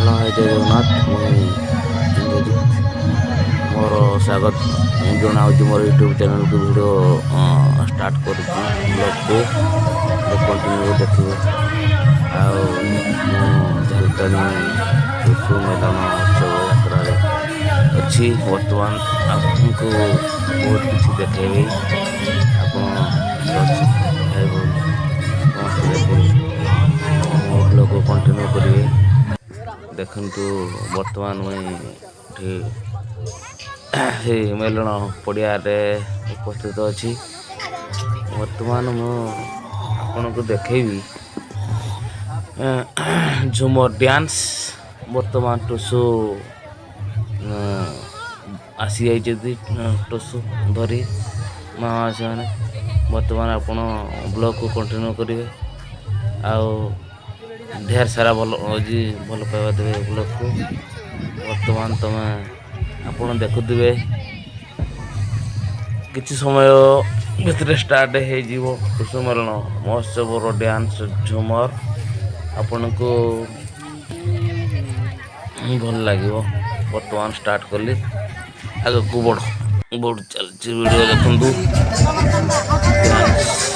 hello hi जय जगन्नाथ मुई इंद्रजीत मोर स्वागत जनाऊँ मोर यूट्यूब चैनल को वीडियो स्टार्ट करुँची ब्लॉग को कंटिन्यू देखिए आउ मु झालकानी टुसु मेलन उत्सव यात्रा अच्छी वर्तमान आपको बहुत किसी देखेबी आपण दर्शक भाई भौणी समस्त देखे मो ब्लॉग को कंटिन्यू करेंगे देखु बर्तमान मुझे से मेलन पड़िया उपस्थित अच्छी बर्तमान आपण को देखेबी झुमर डांस बर्तमान टुसु आसी जाइए टुसु धरी माँ से मैंने बर्तमान आपण ब्लॉग को कंटिन्यू करेंगे आउ ढेर सारा भल भल पाइबा देवे ब्लॉग को बर्तमान तुम आपण देखुवे किसी समय भितर स्टार्ट हो टुसु मेलन महोत्सव डांस झुमर आपण को भल लगे बर्तमान स्टार्ट कली आग को बढ़ बढ़ चलती वीडियो देखु डांस